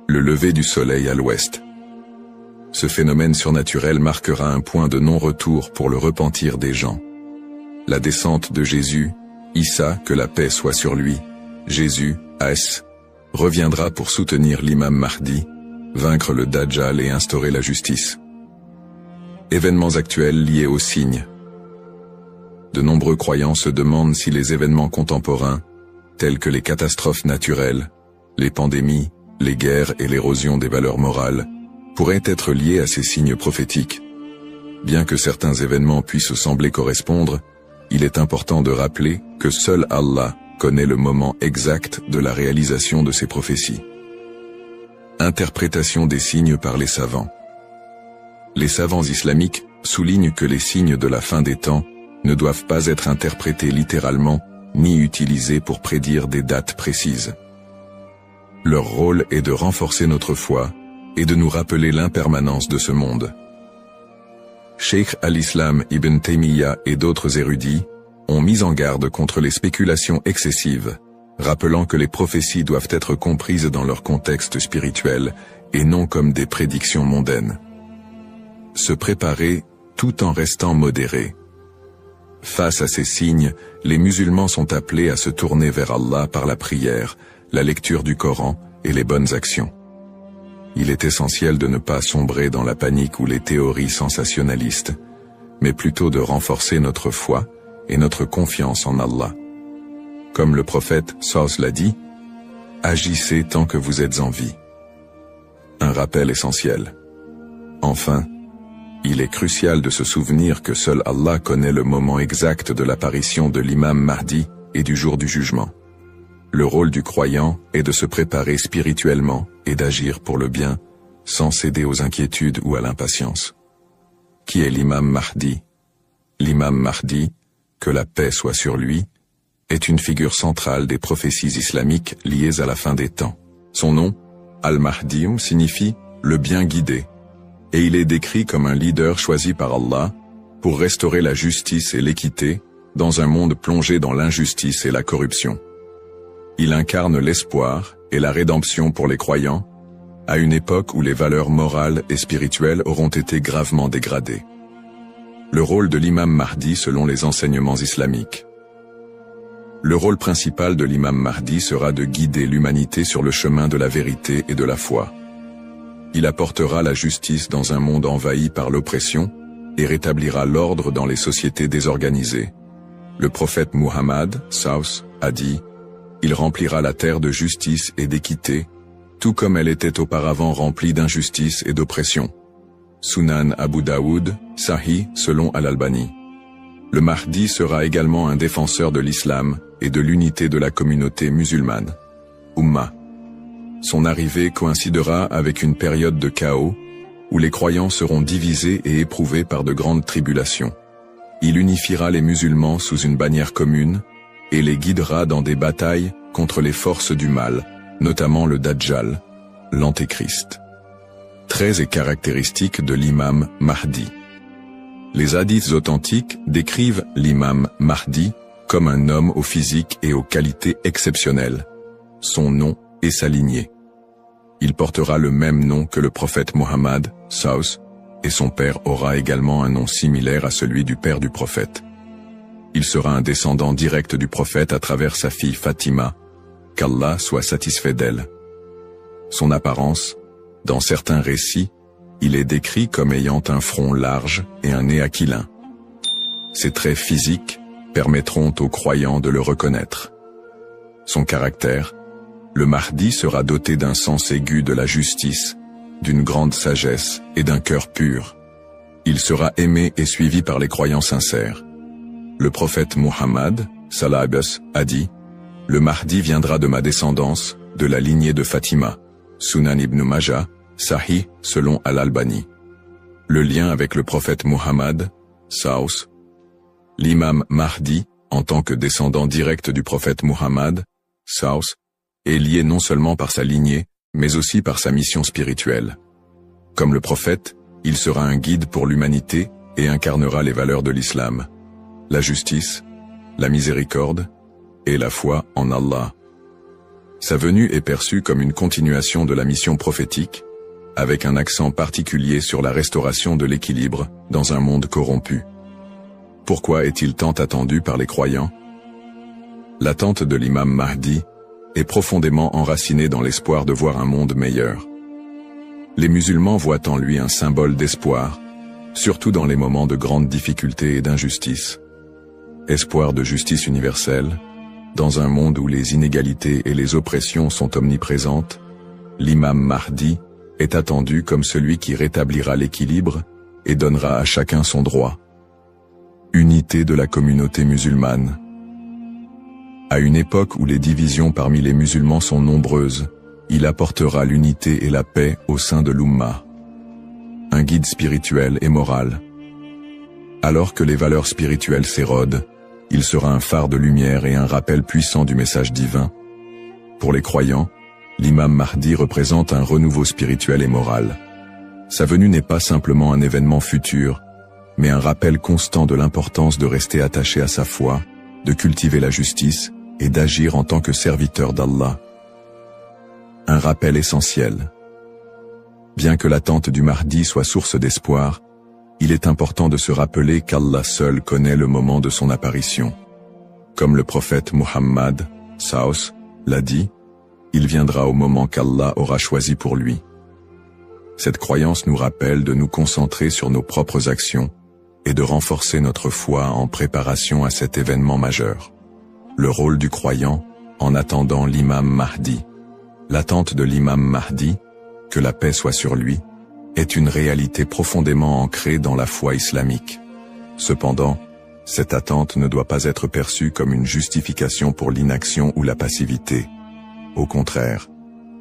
Le lever du soleil à l'ouest. Ce phénomène surnaturel marquera un point de non-retour pour le repentir des gens. La descente de Jésus, Issa, que la paix soit sur lui, Jésus, As, reviendra pour soutenir l'imam Mahdi, vaincre le Dajjal et instaurer la justice. Événements actuels liés aux signes. De nombreux croyants se demandent si les événements contemporains, tels que les catastrophes naturelles, les pandémies, les guerres et l'érosion des valeurs morales, pourraient être liés à ces signes prophétiques. Bien que certains événements puissent sembler correspondre, il est important de rappeler que seul Allah connaît le moment exact de la réalisation de ces prophéties. Interprétation des signes par les savants. Les savants islamiques soulignent que les signes de la fin des temps ne doivent pas être interprétés littéralement ni utilisés pour prédire des dates précises. Leur rôle est de renforcer notre foi et de nous rappeler l'impermanence de ce monde. Cheikh al-Islam Ibn Taymiyyah et d'autres érudits ont mis en garde contre les spéculations excessives, rappelant que les prophéties doivent être comprises dans leur contexte spirituel et non comme des prédictions mondaines. Se préparer tout en restant modéré. Face à ces signes, les musulmans sont appelés à se tourner vers Allah par la prière, la lecture du Coran et les bonnes actions. Il est essentiel de ne pas sombrer dans la panique ou les théories sensationnalistes, mais plutôt de renforcer notre foi et notre confiance en Allah. Comme le prophète SAW l'a dit, Agissez tant que vous êtes en vie. Un rappel essentiel. Enfin, il est crucial de se souvenir que seul Allah connaît le moment exact de l'apparition de l'imam Mahdi et du jour du jugement. Le rôle du croyant est de se préparer spirituellement et d'agir pour le bien, sans céder aux inquiétudes ou à l'impatience. Qui est l'imam Mahdi? L'imam Mahdi, que la paix soit sur lui, est une figure centrale des prophéties islamiques liées à la fin des temps. Son nom, Al-Mahdium, signifie « le bien guidé », et il est décrit comme un leader choisi par Allah pour restaurer la justice et l'équité dans un monde plongé dans l'injustice et la corruption. Il incarne l'espoir et la rédemption pour les croyants, à une époque où les valeurs morales et spirituelles auront été gravement dégradées. Le rôle de l'imam Mahdi selon les enseignements islamiques. Le rôle principal de l'imam Mahdi sera de guider l'humanité sur le chemin de la vérité et de la foi. Il apportera la justice dans un monde envahi par l'oppression et rétablira l'ordre dans les sociétés désorganisées. Le prophète Muhammad, Saus, a dit « Il remplira la terre de justice et d'équité, tout comme elle était auparavant remplie d'injustice et d'oppression. » Sunan Abu Daoud, Sahih, selon Al-Albani. Le Mahdi sera également un défenseur de l'islam et de l'unité de la communauté musulmane. Ummah. Son arrivée coïncidera avec une période de chaos, où les croyants seront divisés et éprouvés par de grandes tribulations. Il unifiera les musulmans sous une bannière commune, et les guidera dans des batailles contre les forces du mal, notamment le Dajjal, l'Antéchrist. Traits et caractéristiques de l'imam Mahdi. Les hadiths authentiques décrivent l'imam Mahdi comme un homme au physique et aux qualités exceptionnelles. Son nom et sa lignée. Il portera le même nom que le prophète Muhammad, Saus, et son père aura également un nom similaire à celui du père du prophète. Il sera un descendant direct du prophète à travers sa fille Fatima, qu'Allah soit satisfait d'elle. Son apparence, dans certains récits, il est décrit comme ayant un front large et un nez aquilin. Ses traits physiques permettront aux croyants de le reconnaître. Son caractère, le Mahdi sera doté d'un sens aigu de la justice, d'une grande sagesse et d'un cœur pur. Il sera aimé et suivi par les croyants sincères. Le prophète Muhammad, Salabas, a dit « Le Mahdi viendra de ma descendance, de la lignée de Fatima. » Sunan ibn Majah, Sahih, selon Al-Albani. Le lien avec le prophète Muhammad, Saus. L'imam Mahdi, en tant que descendant direct du prophète Muhammad, Saus, est lié non seulement par sa lignée, mais aussi par sa mission spirituelle. Comme le prophète, il sera un guide pour l'humanité et incarnera les valeurs de l'islam, la justice, la miséricorde et la foi en Allah. Sa venue est perçue comme une continuation de la mission prophétique, avec un accent particulier sur la restauration de l'équilibre dans un monde corrompu. Pourquoi est-il tant attendu par les croyants? L'attente de l'imam Mahdi est profondément enracinée dans l'espoir de voir un monde meilleur. Les musulmans voient en lui un symbole d'espoir, surtout dans les moments de grandes difficultés et d'injustice. Espoir de justice universelle, dans un monde où les inégalités et les oppressions sont omniprésentes, l'imam Mahdi est attendu comme celui qui rétablira l'équilibre et donnera à chacun son droit. Unité de la communauté musulmane. À une époque où les divisions parmi les musulmans sont nombreuses, il apportera l'unité et la paix au sein de l'Ummah. Un guide spirituel et moral. Alors que les valeurs spirituelles s'érodent, il sera un phare de lumière et un rappel puissant du message divin. Pour les croyants, l'imam Mahdi représente un renouveau spirituel et moral. Sa venue n'est pas simplement un événement futur, mais un rappel constant de l'importance de rester attaché à sa foi, de cultiver la justice et d'agir en tant que serviteur d'Allah. Un rappel essentiel. Bien que l'attente du Mahdi soit source d'espoir, il est important de se rappeler qu'Allah seul connaît le moment de son apparition. Comme le prophète Muhammad, Saus, l'a dit, il viendra au moment qu'Allah aura choisi pour lui. Cette croyance nous rappelle de nous concentrer sur nos propres actions et de renforcer notre foi en préparation à cet événement majeur. Le rôle du croyant en attendant l'imam Mahdi. L'attente de l'imam Mahdi, que la paix soit sur lui, est une réalité profondément ancrée dans la foi islamique. Cependant, cette attente ne doit pas être perçue comme une justification pour l'inaction ou la passivité. Au contraire,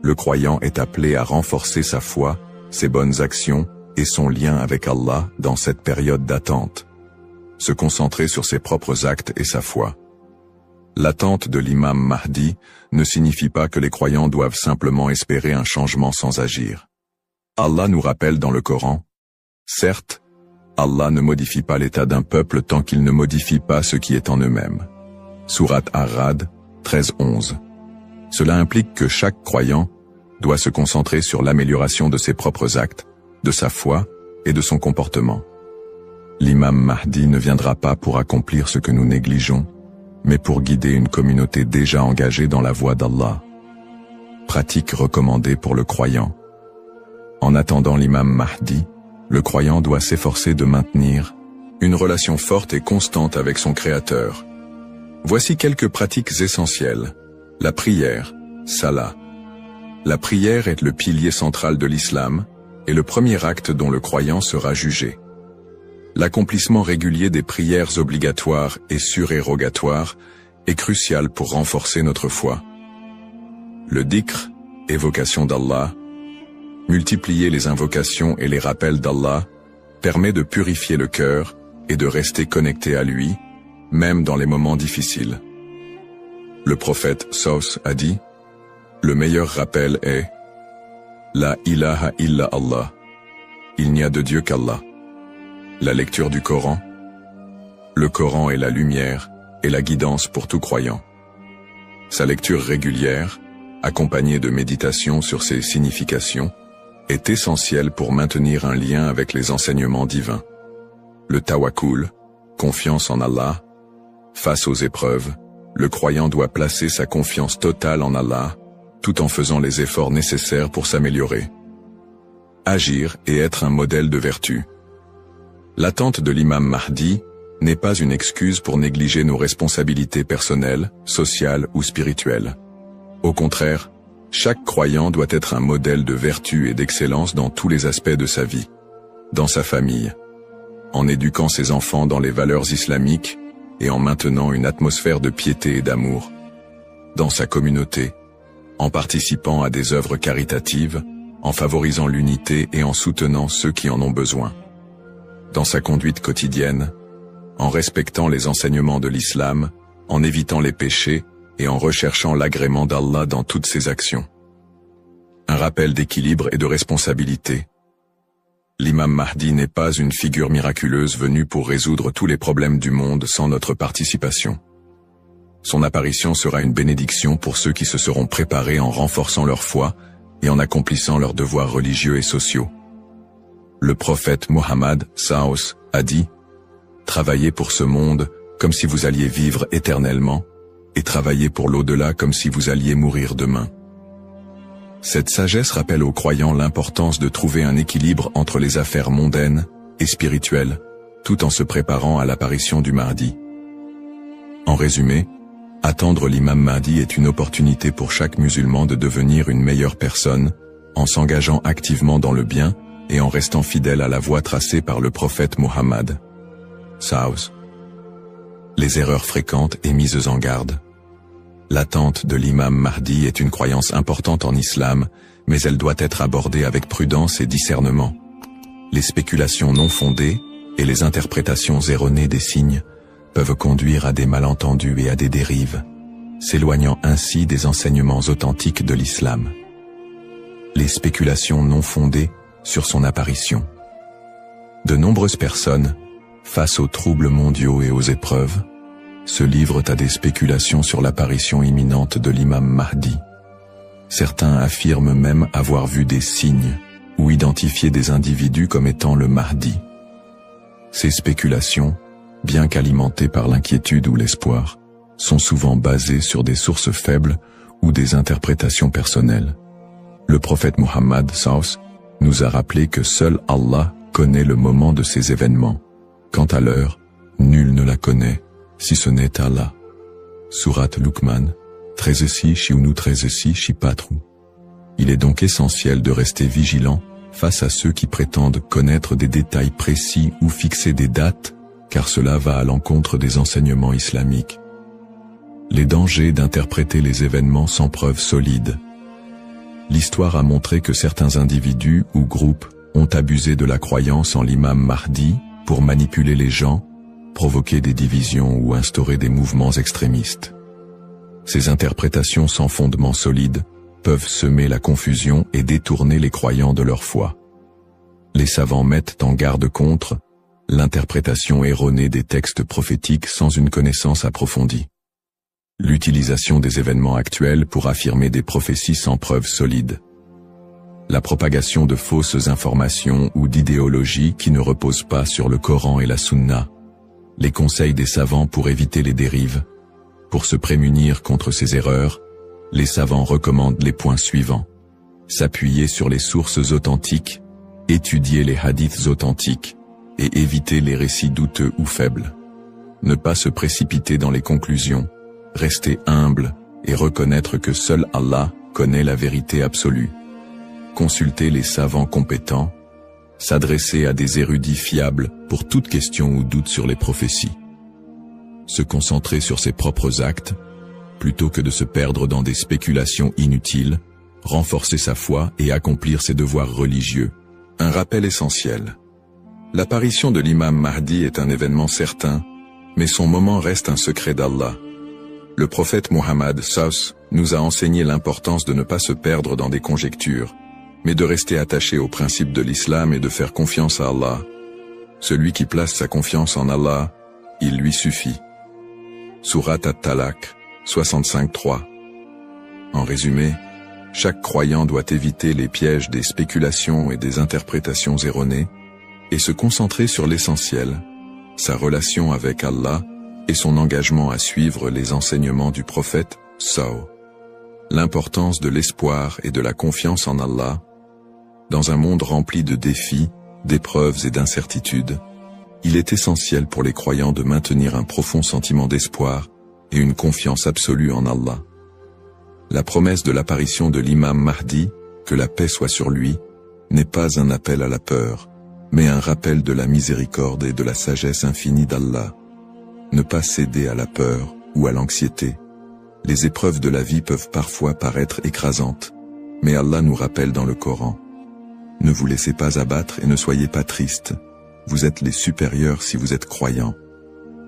le croyant est appelé à renforcer sa foi, ses bonnes actions et son lien avec Allah dans cette période d'attente. Se concentrer sur ses propres actes et sa foi. L'attente de l'imam Mahdi ne signifie pas que les croyants doivent simplement espérer un changement sans agir. Allah nous rappelle dans le Coran, « Certes, Allah ne modifie pas l'état d'un peuple tant qu'il ne modifie pas ce qui est en eux-mêmes. » Sourate Ar-Ra'd 13-11. Cela implique que chaque croyant doit se concentrer sur l'amélioration de ses propres actes, de sa foi et de son comportement. L'imam Mahdi ne viendra pas pour accomplir ce que nous négligeons, mais pour guider une communauté déjà engagée dans la voie d'Allah. Pratique recommandée pour le croyant. En attendant l'imam Mahdi, le croyant doit s'efforcer de maintenir une relation forte et constante avec son Créateur. Voici quelques pratiques essentielles. La prière, salat. La prière est le pilier central de l'islam et le premier acte dont le croyant sera jugé. L'accomplissement régulier des prières obligatoires et surérogatoires est crucial pour renforcer notre foi. Le dhikr, évocation d'Allah, multiplier les invocations et les rappels d'Allah, permet de purifier le cœur et de rester connecté à lui, même dans les moments difficiles. Le prophète Saus a dit, « Le meilleur rappel est « La ilaha illa Allah » Il n'y a de Dieu qu'Allah. La lecture du Coran. Le Coran est la lumière et la guidance pour tout croyant. Sa lecture régulière, accompagnée de méditation sur ses significations, est essentielle pour maintenir un lien avec les enseignements divins. Le tawakkul, confiance en Allah. Face aux épreuves, le croyant doit placer sa confiance totale en Allah, tout en faisant les efforts nécessaires pour s'améliorer. Agir et être un modèle de vertu. L'attente de l'imam Mahdi n'est pas une excuse pour négliger nos responsabilités personnelles, sociales ou spirituelles. Au contraire, chaque croyant doit être un modèle de vertu et d'excellence dans tous les aspects de sa vie. Dans sa famille, en éduquant ses enfants dans les valeurs islamiques et en maintenant une atmosphère de piété et d'amour. Dans sa communauté, en participant à des œuvres caritatives, en favorisant l'unité et en soutenant ceux qui en ont besoin. Dans sa conduite quotidienne, en respectant les enseignements de l'islam, en évitant les péchés et en recherchant l'agrément d'Allah dans toutes ses actions. Un rappel d'équilibre et de responsabilité. L'imam Mahdi n'est pas une figure miraculeuse venue pour résoudre tous les problèmes du monde sans notre participation. Son apparition sera une bénédiction pour ceux qui se seront préparés en renforçant leur foi et en accomplissant leurs devoirs religieux et sociaux. Le prophète Mohammed Saos a dit « Travaillez pour ce monde comme si vous alliez vivre éternellement, et travaillez pour l'au-delà comme si vous alliez mourir demain. » Cette sagesse rappelle aux croyants l'importance de trouver un équilibre entre les affaires mondaines et spirituelles, tout en se préparant à l'apparition du Mahdi. En résumé, attendre l'imam Mahdi est une opportunité pour chaque musulman de devenir une meilleure personne, en s'engageant activement dans le bien et en restant fidèle à la voie tracée par le prophète Mohammed. Saos. Les erreurs fréquentes et mises en garde. L'attente de l'imam Mahdi est une croyance importante en islam, mais elle doit être abordée avec prudence et discernement. Les spéculations non fondées et les interprétations erronées des signes peuvent conduire à des malentendus et à des dérives, s'éloignant ainsi des enseignements authentiques de l'islam. Les spéculations non fondées sur son apparition. De nombreuses personnes, face aux troubles mondiaux et aux épreuves, se livrent à des spéculations sur l'apparition imminente de l'imam Mahdi. Certains affirment même avoir vu des signes ou identifié des individus comme étant le Mahdi. Ces spéculations, bien qu'alimentées par l'inquiétude ou l'espoir, sont souvent basées sur des sources faibles ou des interprétations personnelles. Le prophète Mohammed Saus nous a rappelé que seul Allah connaît le moment de ces événements. Quant à l'heure, nul ne la connaît, si ce n'est Allah. Sourate Luqman, 13 si, 13 si, 4. Il est donc essentiel de rester vigilant face à ceux qui prétendent connaître des détails précis ou fixer des dates, car cela va à l'encontre des enseignements islamiques. Les dangers d'interpréter les événements sans preuve solide. L'histoire a montré que certains individus ou groupes ont abusé de la croyance en l'imam Mahdi pour manipuler les gens, provoquer des divisions ou instaurer des mouvements extrémistes. Ces interprétations sans fondement solide peuvent semer la confusion et détourner les croyants de leur foi. Les savants mettent en garde contre l'interprétation erronée des textes prophétiques sans une connaissance approfondie. L'utilisation des événements actuels pour affirmer des prophéties sans preuve solide. La propagation de fausses informations ou d'idéologies qui ne reposent pas sur le Coran et la Sunna. Les conseils des savants pour éviter les dérives. Pour se prémunir contre ces erreurs, les savants recommandent les points suivants. S'appuyer sur les sources authentiques, étudier les hadiths authentiques, et éviter les récits douteux ou faibles. Ne pas se précipiter dans les conclusions, rester humble et reconnaître que seul Allah connaît la vérité absolue. Consulter les savants compétents, s'adresser à des érudits fiables pour toute question ou doute sur les prophéties. Se concentrer sur ses propres actes, plutôt que de se perdre dans des spéculations inutiles, renforcer sa foi et accomplir ses devoirs religieux. Un rappel essentiel. L'apparition de l'imam Mahdi est un événement certain, mais son moment reste un secret d'Allah. Le prophète Muhammad SAW nous a enseigné l'importance de ne pas se perdre dans des conjectures, mais de rester attaché aux principes de l'islam et de faire confiance à Allah. Celui qui place sa confiance en Allah, il lui suffit. Surat At-Talaq, 65-3. En résumé, chaque croyant doit éviter les pièges des spéculations et des interprétations erronées, et se concentrer sur l'essentiel, sa relation avec Allah et son engagement à suivre les enseignements du prophète SAW. L'importance de l'espoir et de la confiance en Allah. Dans un monde rempli de défis, d'épreuves et d'incertitudes, il est essentiel pour les croyants de maintenir un profond sentiment d'espoir et une confiance absolue en Allah. La promesse de l'apparition de l'imam Mahdi, que la paix soit sur lui, n'est pas un appel à la peur, mais un rappel de la miséricorde et de la sagesse infinie d'Allah. Ne pas céder à la peur ou à l'anxiété. Les épreuves de la vie peuvent parfois paraître écrasantes, mais Allah nous rappelle dans le Coran. Ne vous laissez pas abattre et ne soyez pas tristes. Vous êtes les supérieurs si vous êtes croyants.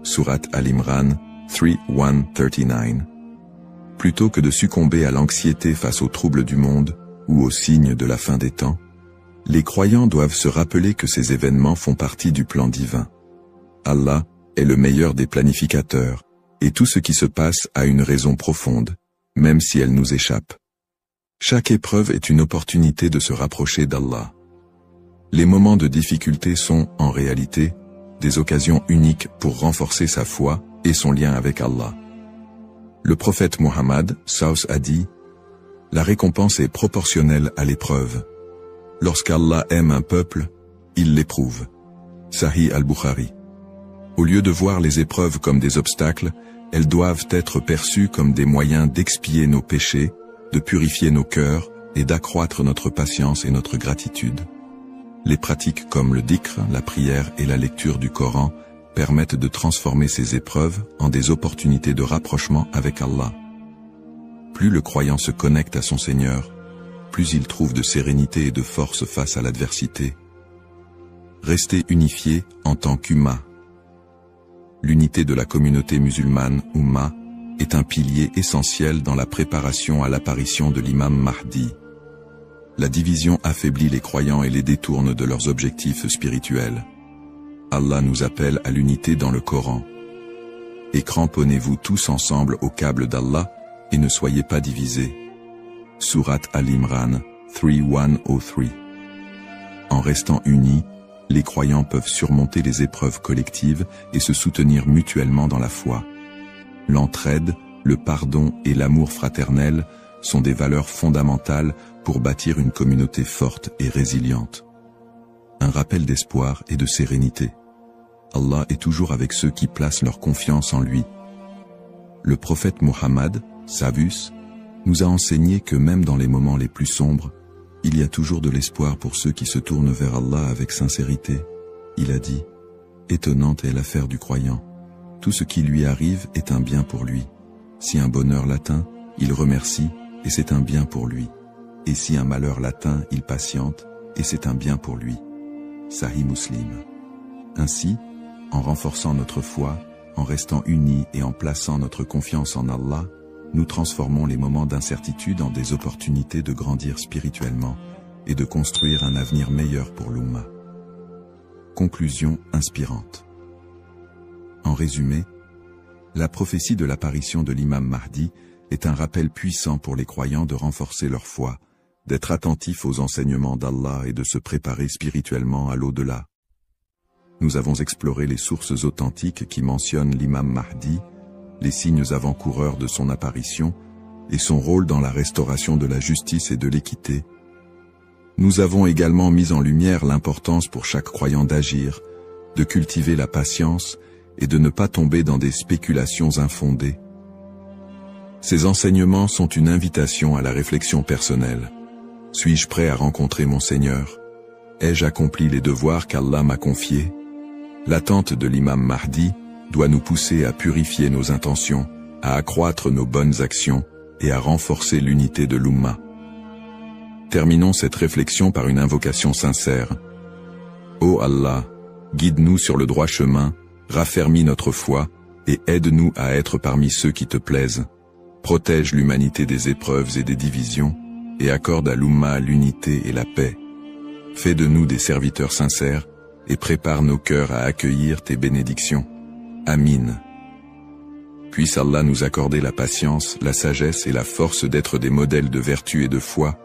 Surat Al-Imran 3:1-39. Plutôt que de succomber à l'anxiété face aux troubles du monde ou aux signes de la fin des temps, les croyants doivent se rappeler que ces événements font partie du plan divin. Allah est le meilleur des planificateurs, et tout ce qui se passe a une raison profonde, même si elle nous échappe. Chaque épreuve est une opportunité de se rapprocher d'Allah. Les moments de difficulté sont, en réalité, des occasions uniques pour renforcer sa foi et son lien avec Allah. Le prophète Muhammad SAW a dit « La récompense est proportionnelle à l'épreuve. Lorsqu'Allah aime un peuple, il l'éprouve. » Sahih al-Bukhari. Au lieu de voir les épreuves comme des obstacles, elles doivent être perçues comme des moyens d'expier nos péchés, de purifier nos cœurs et d'accroître notre patience et notre gratitude. Les pratiques comme le dhikr, la prière et la lecture du Coran permettent de transformer ces épreuves en des opportunités de rapprochement avec Allah. Plus le croyant se connecte à son Seigneur, plus il trouve de sérénité et de force face à l'adversité. Rester unifié en tant qu'Umma. L'unité de la communauté musulmane, Umma, est un pilier essentiel dans la préparation à l'apparition de l'imam Mahdi. La division affaiblit les croyants et les détourne de leurs objectifs spirituels. Allah nous appelle à l'unité dans le Coran. Et cramponnez-vous tous ensemble au câble d'Allah et ne soyez pas divisés. Surat Al-Imran 3:1-3. En restant unis, les croyants peuvent surmonter les épreuves collectives et se soutenir mutuellement dans la foi. L'entraide, le pardon et l'amour fraternel sont des valeurs fondamentales pour bâtir une communauté forte et résiliente. Un rappel d'espoir et de sérénité. Allah est toujours avec ceux qui placent leur confiance en lui. Le prophète Muhammad, Savus, nous a enseigné que même dans les moments les plus sombres, il y a toujours de l'espoir pour ceux qui se tournent vers Allah avec sincérité. Il a dit, « Étonnante est l'affaire du croyant. Tout ce qui lui arrive est un bien pour lui. Si un bonheur l'atteint, il remercie, et c'est un bien pour lui. Et si un malheur l'atteint, il patiente, et c'est un bien pour lui. » Sahih Muslim. Ainsi, en renforçant notre foi, en restant unis et en plaçant notre confiance en Allah, nous transformons les moments d'incertitude en des opportunités de grandir spirituellement et de construire un avenir meilleur pour l'Oumma. Conclusion inspirante. En résumé, la prophétie de l'apparition de l'imam Mahdi est un rappel puissant pour les croyants de renforcer leur foi, d'être attentifs aux enseignements d'Allah et de se préparer spirituellement à l'au-delà. Nous avons exploré les sources authentiques qui mentionnent l'imam Mahdi, les signes avant-coureurs de son apparition et son rôle dans la restauration de la justice et de l'équité. Nous avons également mis en lumière l'importance pour chaque croyant d'agir, de cultiver la patience et de ne pas tomber dans des spéculations infondées. Ces enseignements sont une invitation à la réflexion personnelle. Suis-je prêt à rencontrer mon Seigneur? Ai-je accompli les devoirs qu'Allah m'a confiés? L'attente de l'imam Mahdi doit nous pousser à purifier nos intentions, à accroître nos bonnes actions et à renforcer l'unité de l'Oumma. Terminons cette réflexion par une invocation sincère. Ô Allah, guide-nous sur le droit chemin, raffermis notre foi et aide-nous à être parmi ceux qui te plaisent. Protège l'humanité des épreuves et des divisions et accorde à l'Oumma l'unité et la paix. Fais de nous des serviteurs sincères et prépare nos cœurs à accueillir tes bénédictions. Amin. Puisse Allah nous accorder la patience, la sagesse et la force d'être des modèles de vertu et de foi,